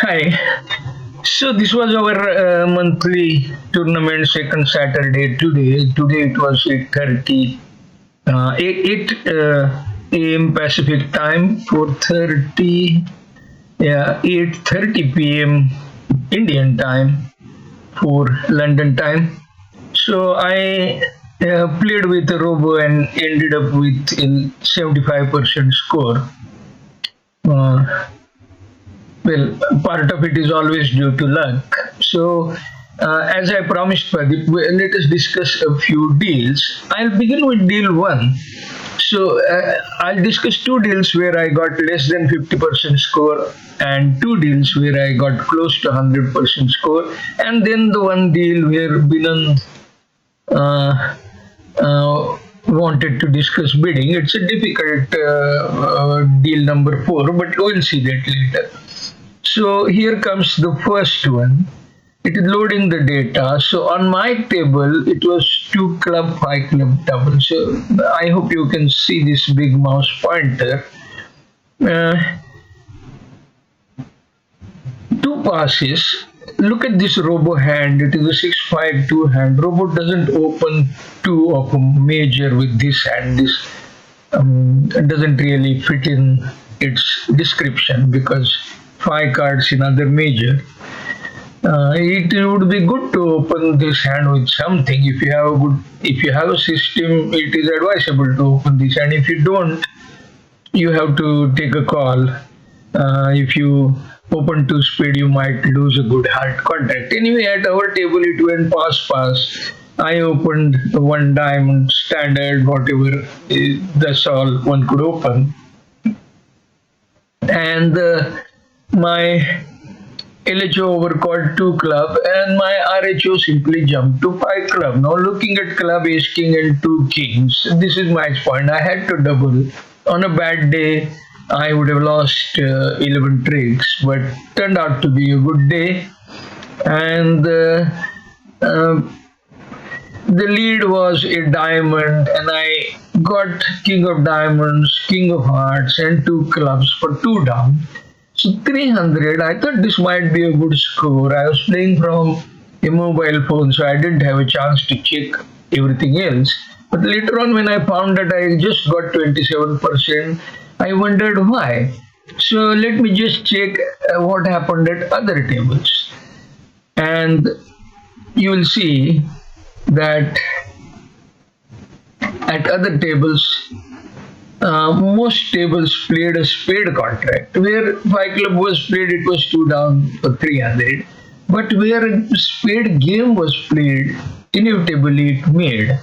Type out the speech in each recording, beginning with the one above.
Hi. So this was our monthly tournament second Saturday today. Today it was 8:30, 8 a.m. Pacific time, 4:30, yeah, 8:30 p.m. Indian time for London time. So I played with a robo and ended up with a 75% score. Uh, Well, part of it is always due to luck. So, as I promised, Pradeep, let us discuss a few deals. I'll begin with deal one. So, I'll discuss two deals where I got less than 50% score and two deals where I got close to 100% score, and then the one deal where Binan uh, wanted to discuss bidding. It's a difficult deal number four, but we'll see that later. So here comes the first one. It is loading the data. So on my table, it was 2 club, 5 club double. So I hope you can see this big mouse pointer. Uh, Two passes. Look at this robo hand. It is a 6-5-2 hand. Robo doesn't open two of a major with this hand. This doesn't really fit in its description because 5 cards in other major. It would be good to open this hand with something. If you have a system, it is advisable to open this. And if you don't, you have to take a call. If you open two spade, you might lose a good hard contract. Anyway, at our table, it went pass. I opened one diamond, standard, whatever. That's all one could open. And my LHO overcalled 2 club and my RHO simply jumped to 5 club. Now looking at club ace king and 2 kings, this is match point. I had to double. On a bad day, I would have lost 11 tricks, but turned out to be a good day. And uh, the lead was a diamond, and I got king of diamonds, king of hearts, and 2 clubs for 2 down. So 300, I thought this might be a good score. I was playing from a mobile phone, so I didn't have a chance to check everything else. But later on, when I found that I just got 27%, I wondered why. So let me just check what happened at other tables. And you will see that at other tables, most tables played a spade contract. Where 5 club was played, it was 2 down for 300. But where a spade game was played, inevitably it made.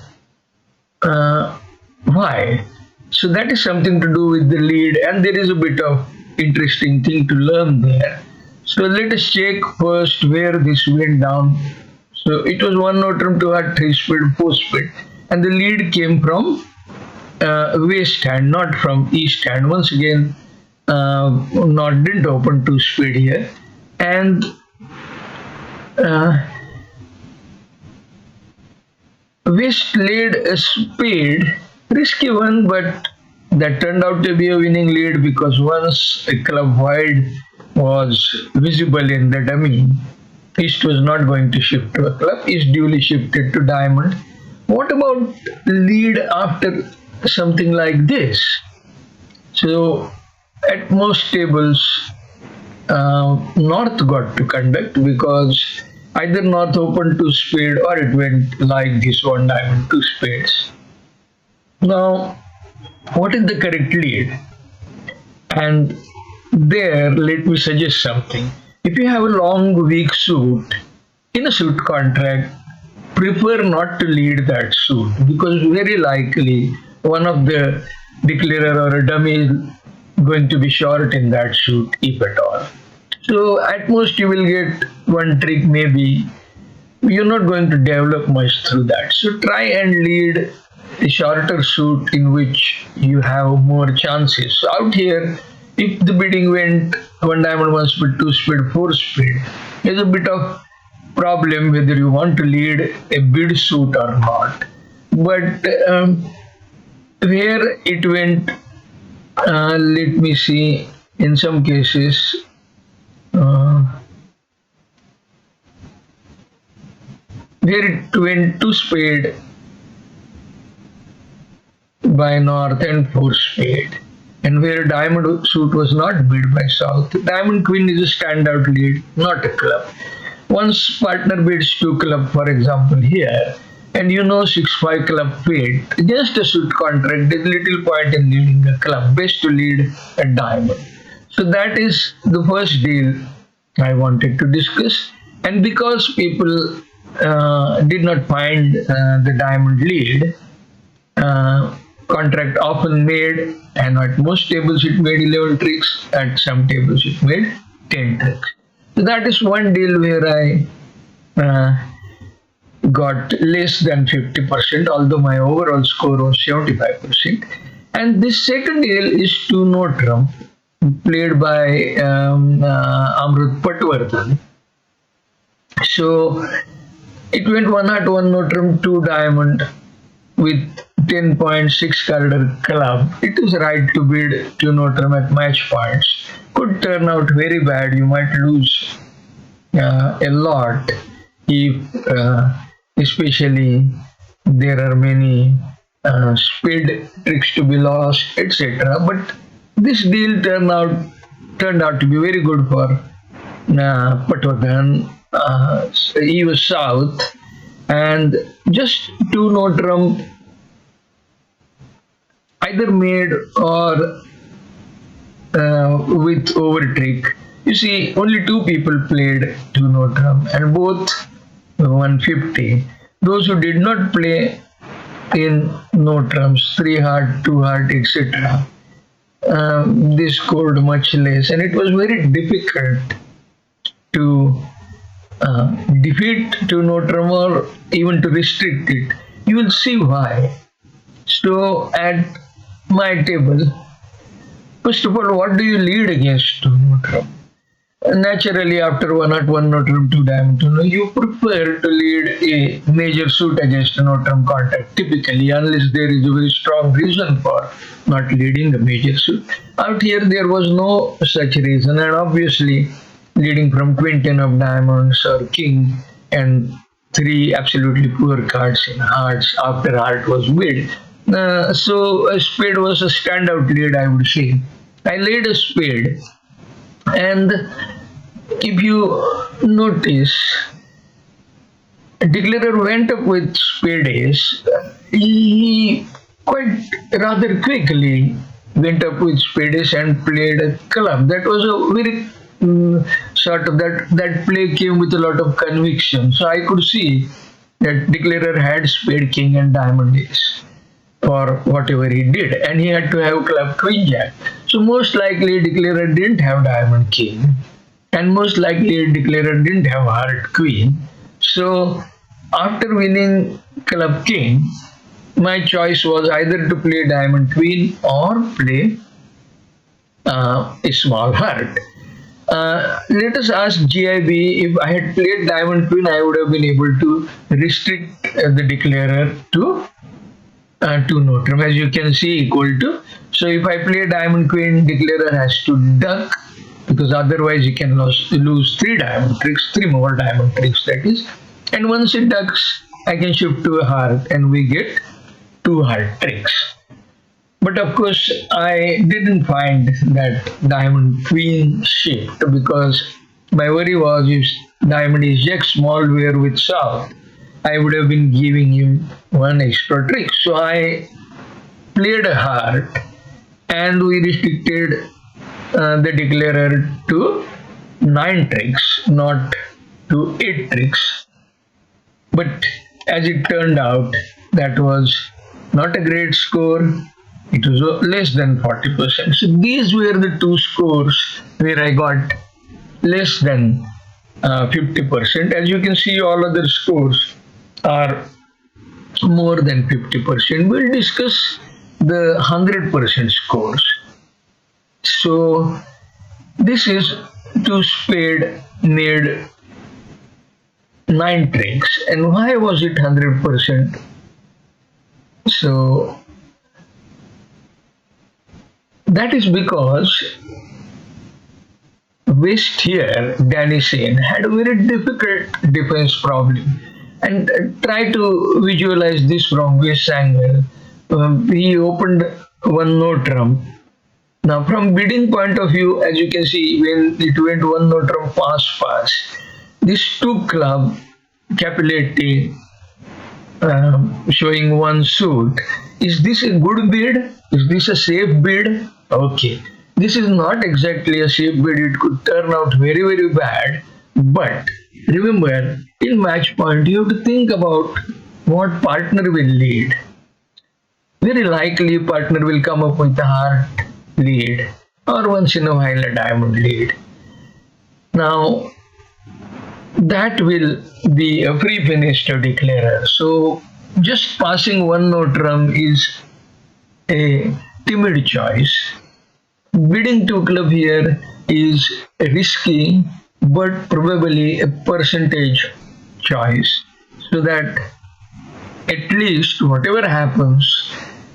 Why? So that is something to do with the lead, and there is a bit of interesting thing to learn there. So let us check first where this went down. So it was 1 no trump, 2 heart, 3 spade, 4 spade, and the lead came from west hand, not from east hand. Once again, not didn't open 2 spade here, and uh, west laid a spade, risky one, but that turned out to be a winning lead because once a club wide was visible in the dummy, east was not going to shift to a club. East duly shifted to diamond. What about lead after something like this? So at most tables, North got to conduct because either North opened 2 spade or it went like this, 1 diamond, 2 spades. Now, what is the correct lead? And there, let me suggest something. If you have a long, weak suit in a suit contract, prefer not to lead that suit because very likely one of the declarer or a dummy is going to be short in that suit, if at all. So at most you will get one trick, maybe. You're not going to develop much through that. So try and lead a shorter suit in which you have more chances. So out here, if the bidding went 1 diamond, 1 spade, 2 spade, 4 spade, there's a bit of problem whether you want to lead a bid suit or not. But where it went, let me see, in some cases, uh, where it went to spade by north and four spade, and where diamond suit was not bid by south. Diamond queen is a standout lead, not a club. Once partner bids two club, for example, here, and you know 6-5 club fade, just a suit contract, there's little point in leading a club. Best to lead a diamond. So that is the first deal I wanted to discuss. And because people did not find the diamond lead, contract often made, and at most tables it made 11 tricks, at some tables it made 10 tricks. So that is one deal where I uh, got less than 50%, although my overall score was 75%. And this second deal is to Notram, played by Amrut Patwardhan. So it went 101 Notram, 2 diamond with 10.6 carded club. It is right to bid to Notram at match points. Could turn out very bad. You might lose a lot if, especially, there are many speed tricks to be lost, etc. But this deal turned out to be very good for Patwardhan. He was south, and just two Notram either made or with over trick. You see, only two people played two Notram, and both 150. Those who did not play in Notrams, 3 heart, 2 heart, etc., they scored much less, and it was very difficult to defeat two Notram or even to restrict it. You will see why. So, at my table, first of all, what do you lead against two Notram? Naturally, after 101 Notram, 2 diamond, you prefer to lead a major suit against a Notram contact, typically, unless there is a very strong reason for not leading a major suit. Out here, there was no such reason, and obviously, leading from queen 10 of diamonds or king and 3 absolutely poor cards in hearts after heart was bid. So, a spade was a standout lead, I would say. I laid a spade, and if you notice, declarer went up with spade ace. He quite rather quickly went up with spade ace and played a club. That was a very sort of that play came with a lot of conviction. So I could see that declarer had spade king and diamond ace for whatever he did, and he had to have club queen jack. So most likely declarer didn't have diamond king, and most likely declarer didn't have heart queen. So after winning club king, my choice was either to play diamond queen or play a small heart. Let us ask GIB, if I had played diamond queen, I would have been able to restrict the declarer to 2 Notram, as you can see, equal to. So if I play diamond queen, declarer has to duck, because otherwise he can lose 3 diamond tricks, 3 more diamond tricks, that is. And once it ducks, I can shift to a heart and we get 2 heart tricks. But of course, I didn't find that diamond queen shift, because my worry was if diamond is jack small where with south, I would have been giving him 1 extra trick. So I played a heart, and we restricted the declarer to 9 tricks, not to 8 tricks. But as it turned out, that was not a great score. It was less than 40%. So these were the 2 scores where I got less than 50%. As you can see, all other scores are more than 50%. We'll discuss the 100% scores. So this is 2 spade made 9 tricks. And why was it 100%? So that is because West here, Danny Sane, had a very difficult defense problem. And try to visualize this from West's angle. He opened one no trump. Now, from bidding point of view, as you can see, when it went one no trump pass, this two club capillate showing one suit. Is this a good bid? Is this a safe bid? Okay. This is not exactly a safe bid. It could turn out very, very bad. But remember, in match point, you have to think about what partner will lead. Very likely, partner will come up with a heart lead or once in a while a diamond lead. Now, that will be a free finish to declarer. So just passing one no trump is a timid choice. Bidding two club here is risky but probably a percentage choice. So that at least whatever happens,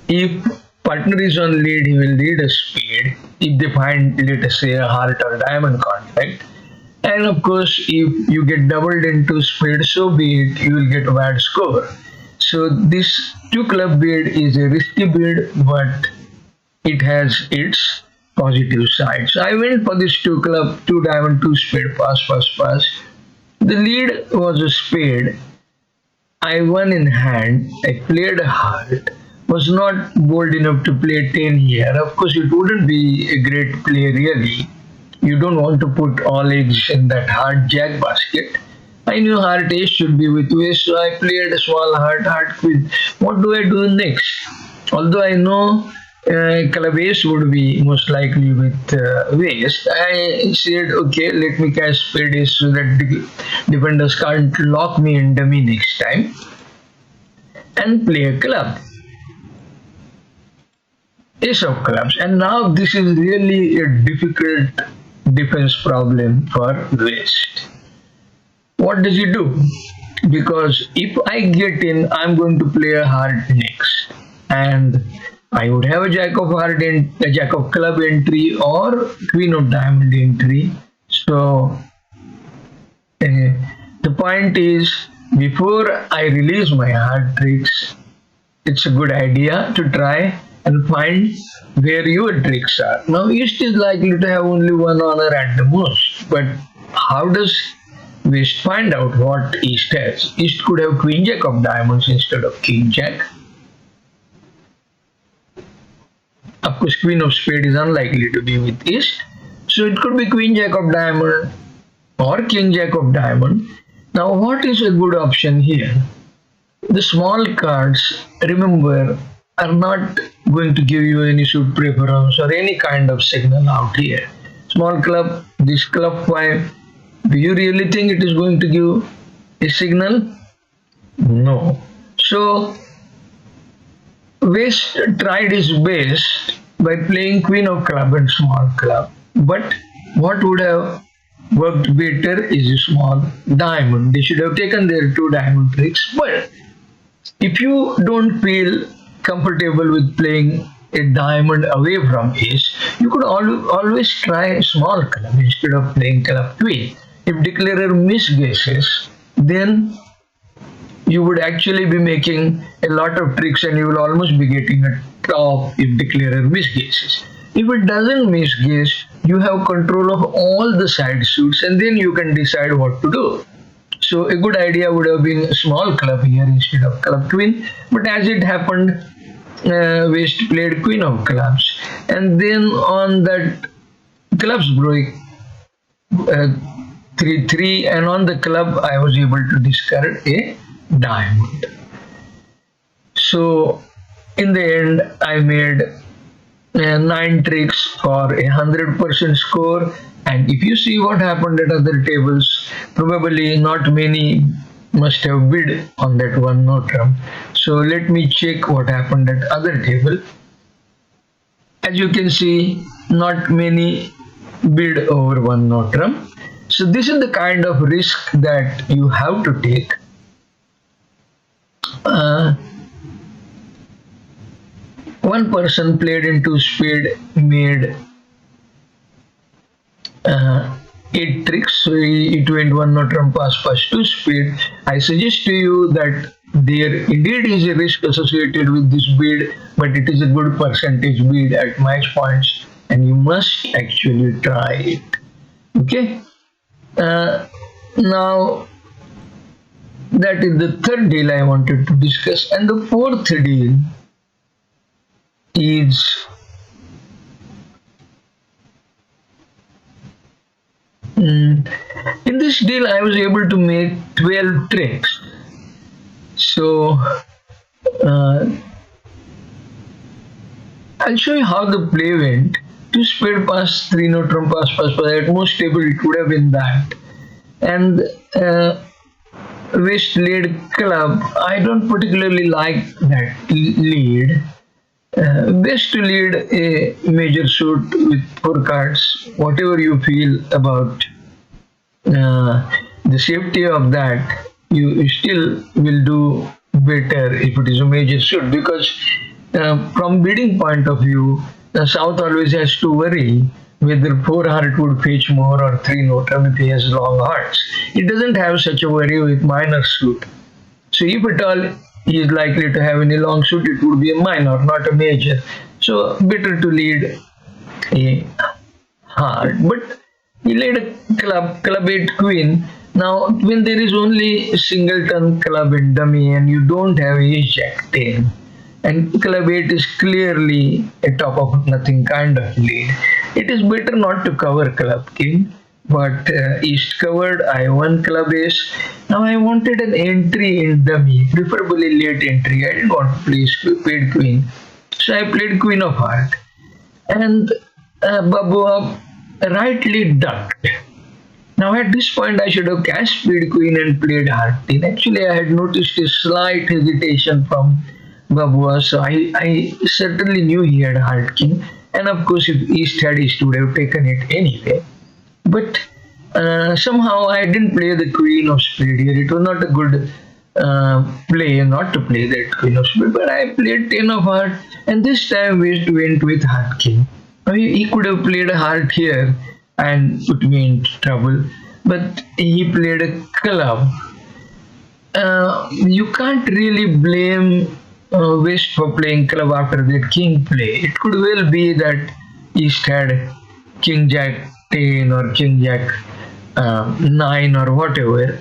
if partner is on lead, he will lead a spade. If they find, let us say, a heart or diamond contract, and of course, if you get doubled into spade, so be it, you will get a bad score. So this two club bid is a risky bid, but it has its positive side. So I went for this two club, two diamond, two spade, pass. The lead was a spade. I won in hand. I played a heart. Was not bold enough to play 10 here. Of course, it wouldn't be a great play really. You don't want to put all eggs in that hard jack basket. I knew heart ace should be with waist, so I played a small heart queen. What do I do next? Although I know club ace would be most likely with waist, I said, okay, let me cash spade ace so that the defenders can't lock me in dummy next time, and play a club. Ace of clubs. And now this is really a difficult defense problem for West. What does he do? Because if I get in, I'm going to play a heart next, and I would have a jack of heart and a jack of club entry or queen of diamond entry. So the point is, before I release my heart tricks, it's a good idea to try and find where your tricks are. Now, East is likely to have only one honor at the most, but how does West find out what East has? East could have Queen Jack of diamonds instead of King Jack. Of course, Queen of spade is unlikely to be with East, so it could be Queen Jack of diamond or King Jack of diamond. Now, what is a good option here? The small cards, remember, are not going to give you any suit preference or any kind of signal out here. Small club, this club 5, do you really think it is going to give a signal? No. So, West tried his best by playing queen of club and small club. But what would have worked better is a small diamond. They should have taken their two diamond tricks. But if you don't feel comfortable with playing a diamond away from ace, you could always try small club instead of playing club queen. If declarer misguesses, then you would actually be making a lot of tricks and you will almost be getting a top if declarer misguesses. If it doesn't misguess, you have control of all the side suits and then you can decide what to do. So a good idea would have been a small club here instead of club queen, but as it happened, West played queen of clubs, and then on that clubs broke 3-3, and on the club I was able to discard a diamond. So in the end, I made 9 tricks for 100% score. And if you see what happened at other tables, probably not many must have bid on that one no trump. So let me check what happened at other table. As you can see, not many bid over one no trump. So this is the kind of risk that you have to take. One person played into spade, made 8 tricks. So it went one note from pass 2 speed. I suggest to you that there indeed is a risk associated with this bid, but it is a good percentage bid at match points, and you must actually try it. Okay. Now that is the third deal I wanted to discuss, and the fourth deal is in this deal I was able to make 12 tricks. So I'll show you how the play went. 2 speed pass, 3 note from pass. At most table it would have been that. And West lead club, I don't particularly like that lead. Best to lead a major suit with 4 cards. Whatever you feel about the safety of that, you still will do better if it is a major suit, because from bidding point of view, South always has to worry whether 4 heart would fetch more or 3 note if he has long hearts. It doesn't have such a worry with minor suit. So if at all he is likely to have any long suit, it would be a minor, not a major. So better to lead a heart. But he led a club 8 queen. Now when there is only a singleton club in dummy and you don't have ace jack 10, and club 8 is clearly a top of nothing kind of lead, it is better not to cover club king. But east covered, I won club ace. Now I wanted an entry in dummy, preferably late entry. I didn't want to play spade queen, so I played queen of heart, and Babu rightly ducked. Now at this point I should have cashed spade queen and played heart 10. Actually I had noticed a slight hesitation from Babua, so I certainly knew he had heart king, and of course if east had, east would have taken it anyway. But somehow I didn't play the queen of spade here. It was not a good play not to play that queen of spade, but I played 10 of heart, and this time West went with heart king. He could have played a heart here and put me in trouble, but he played a club. You can't really blame West for playing club after that king play. It could well be that East had king jack 10 or king jack 9 or whatever,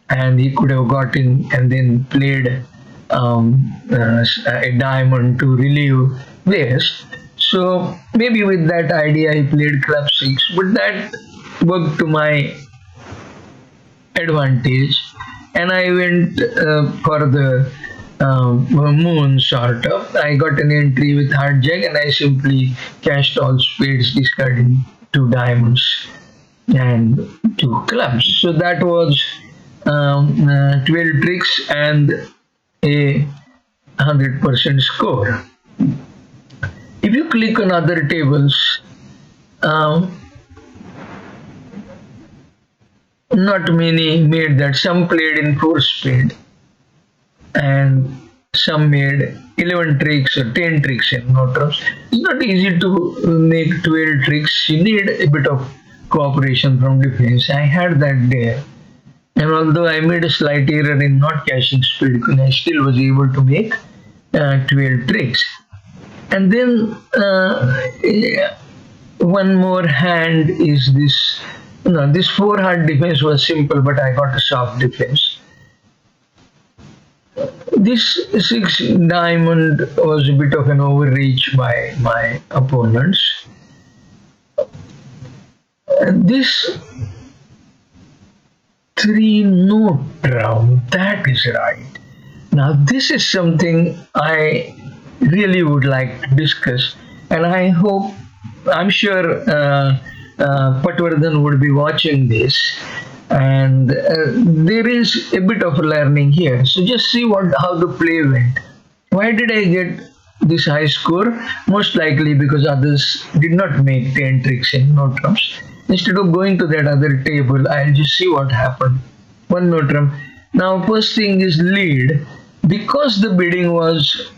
and he could have got in and then played a diamond to relieve West. So maybe with that idea he played club 6, but that worked to my advantage, and I went for the moon sort of. I got an entry with heart jack, and I simply cashed all spades, discarding 2 diamonds and 2 clubs. So that was 12 tricks and a 100% score. If you click on other tables, not many made that. Some played in 4 spade, and some made 11 tricks or 10 tricks in no trumps. It's not easy to make 12 tricks. You need a bit of cooperation from defense. I had that there. And although I made a slight error in not cashing spade, I still was able to make 12 tricks. And then one more hand is this. This 4 hard defense was simple, but I got a soft defense. This 6 diamond was a bit of an overreach by my opponents. This 3 note round, that is right. Now this is something I really would like to discuss, and I hope, I'm sure Patwardhan would be watching this, and there is a bit of learning here. So just see how the play went. Why did I get this high score? Most likely because others did not make 10 tricks in no trumps. Instead of going to that other table, I'll just see what happened. 1 no trump. Now first thing is lead. Because the bidding was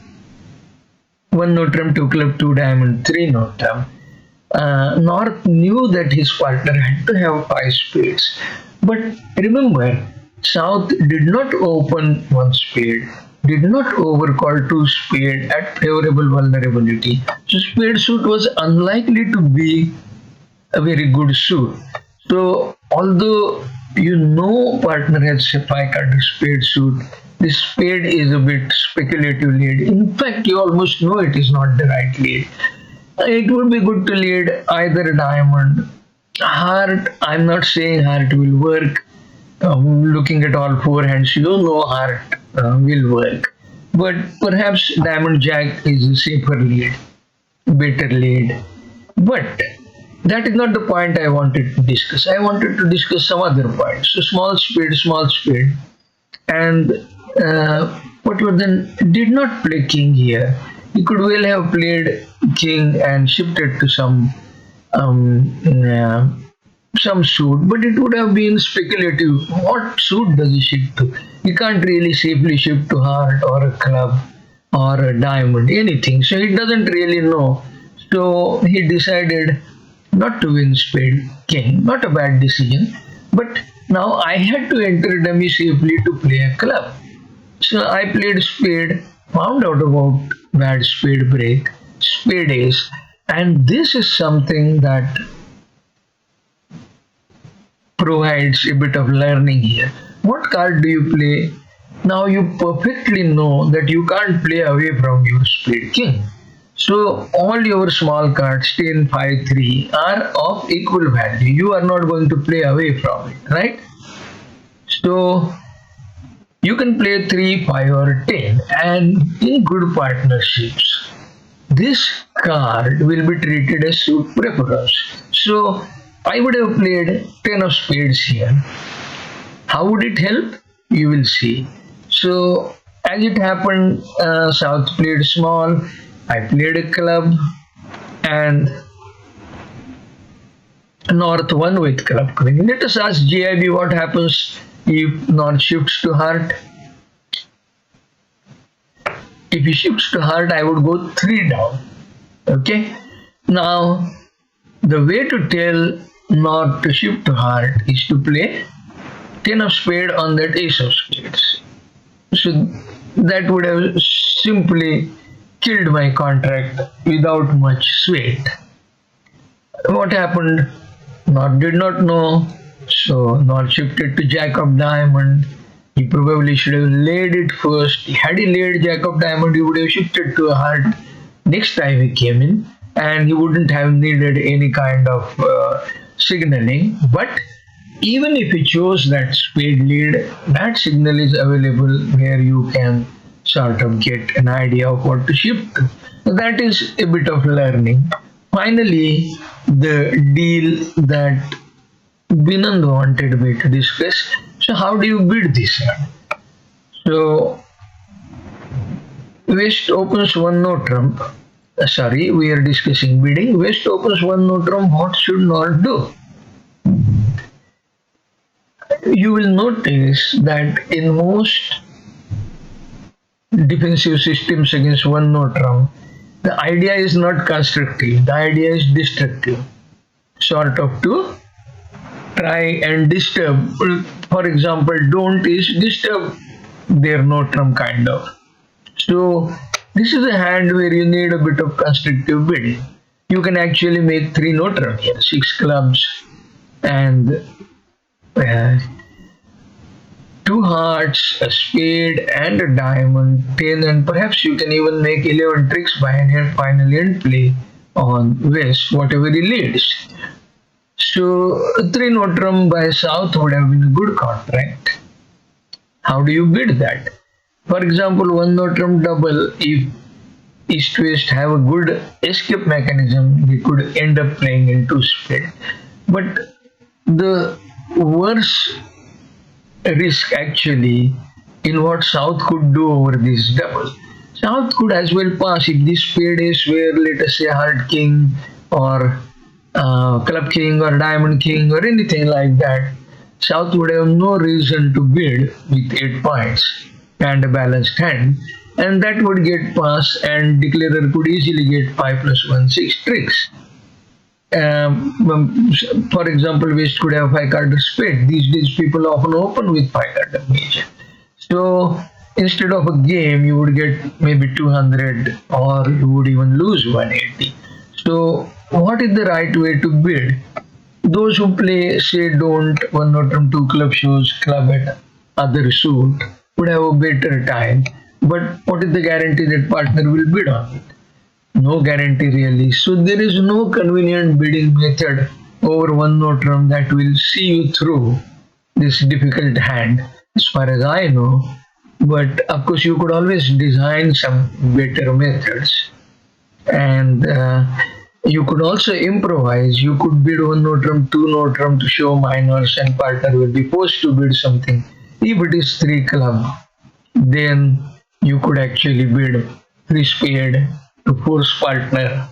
1 no trump, 2 club, 2 diamond, 3 no trump, North knew that his partner had to have five spades. But remember, South did not open one spade, did not overcall two spade at favorable vulnerability. So spade suit was unlikely to be a very good suit. So although you know partner has a five-carded spade suit, this spade is a bit speculative lead. In fact, you almost know it is not the right lead. It would be good to lead either diamond. Heart, I'm not saying heart will work. Looking at all four hands, you know heart will work. But perhaps diamond jack is a safer lead, better lead. But that is not the point I wanted to discuss. I wanted to discuss some other points. So small speed, and what were then did not play king here. He could well have played king and shifted to um, uh, some suit, but it would have been speculative. What suit does he shift to? He can't really safely shift to heart or a club or a diamond, anything. So he doesn't really know. So he decided not to win spade king. Not a bad decision. But now I had to enter dummy safely to play a club. So I played spade, found out about bad spade break, spade ace, and this is something that provides a bit of learning here. What card do you play? Now you perfectly know that you can't play away from your spade king. So all your small cards 10, 5, 3 are of equal value. You are not going to play away from it, right? So you can play 3, 5 or 10 and in good partnerships this card will be treated as suit preference. So I would have played 10 of spades here. How would it help? You will see. So as it happened, South played small, I played a club, and North won with club queen. Let us ask GIB what happens if North shifts to heart. If he shifts to heart, I would go 3 down. Okay. Now, the way to tell North to shift to heart is to play 10 of spade on that ace of spades. So that would have simply killed my contract without much sweat. What happened? North did not know, so North shifted to jack of diamond. He probably should have laid it first. Had he laid jack of diamond, he would have shifted to a heart next time he came in, and he wouldn't have needed any kind of signaling. But even if he chose that spade lead, that signal is available where you can sort of get an idea of what to shift to. So that is a bit of learning. Finally, the deal that Binand wanted me to discuss. So how do you bid this one? So West opens one no trump. Sorry, we are discussing bidding. West opens one no trump. What should North do? You will notice that in most defensive systems against one no trump, the idea is not constructive. The idea is destructive. Sort of to try and disturb. For example, don't is disturb their no trump kind of. So this is a hand where you need a bit of constructive bidding. You can actually make 3 no trump here, 6 clubs and 2 hearts, a spade and a diamond, 10, and perhaps you can even make 11 tricks by hand finally and play on West, whatever he leads. So 3 no trump by South would have been a good contract. How do you bid that? For example, 1 no trump double, if East West have a good escape mechanism, they could end up playing into spade. But the worst risk actually in what South could do over this double. South could as well pass if this spade is where, let us say, heart king or club king or diamond king or anything like that. South would have no reason to bid with 8 points and a balanced hand, and that would get passed, and declarer could easily get 5 plus 1 6 tricks. For example, West could have 5 card spade. These days, people often open with 5 card major. So instead of a game, you would get maybe 200, or you would even lose 180. So what is the right way to bid? Those who play say don't one not from two club shows club at other suit would have a better time. But what is the guarantee that partner will bid on it? No guarantee really. So there is no convenient bidding method over one note that will see you through this difficult hand, as far as I know. But of course, you could always design some better methods, and you could also improvise. You could bid one note two note to show minors, and partner will be forced to bid something. If it is three club, then you could actually bid three spade to force partner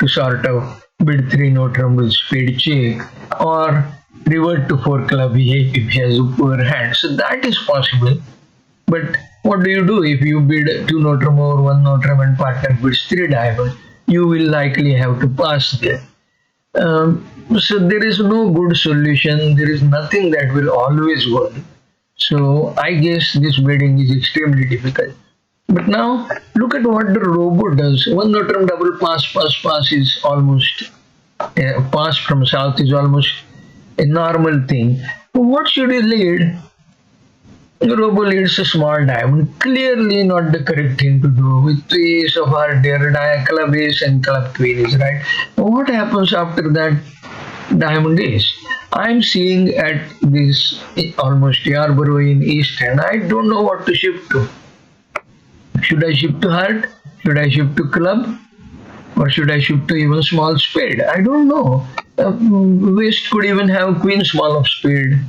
to sort of bid three note with spade check, or revert to four club if he has a poor hand. So that is possible. But what do you do if you bid two note or one note and partner bids three diamond? You will likely have to pass there. So there is no good solution. There is nothing that will always work. So I guess this bidding is extremely difficult. But now look at what the robo does. One note double pass is almost pass from south is almost a normal thing. What should he lead? The robo leads a small diamond. Clearly not the correct thing to do with the ace of heart there, club ace and club queen is right. What happens after that diamond ace? I'm seeing at this almost Yarborough in East and I don't know what to shift to. Should I shift to heart? Should I shift to club? Or should I shift to even small spade? I don't know. West could even have queen small of spade,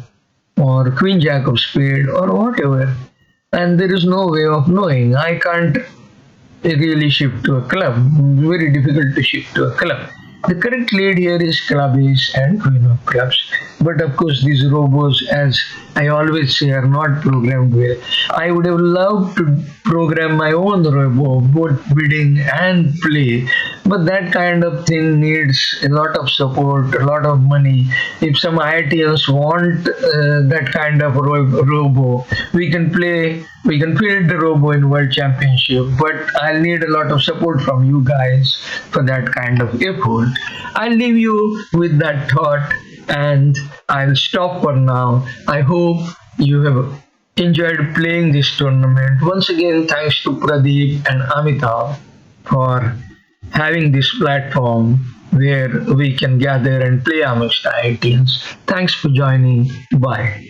or queen jack of spade, or whatever. And there is no way of knowing. I can't really shift to a club. Very difficult to shift to a club. The correct lead here is club ace and queen of clubs. But of course, these robos, as I always say, are not programmed well. I would have loved to program my own robo, both bidding and play. But that kind of thing needs a lot of support, a lot of money. If some IITians want that kind of robo, we can field the robo in World Championship, but I'll need a lot of support from you guys for that kind of effort. I'll leave you with that thought and I'll stop for now. I hope you have enjoyed playing this tournament. Once again, thanks to Pradeep and Amitav for having this platform where we can gather and play amongst IITians. Thanks for joining. Bye.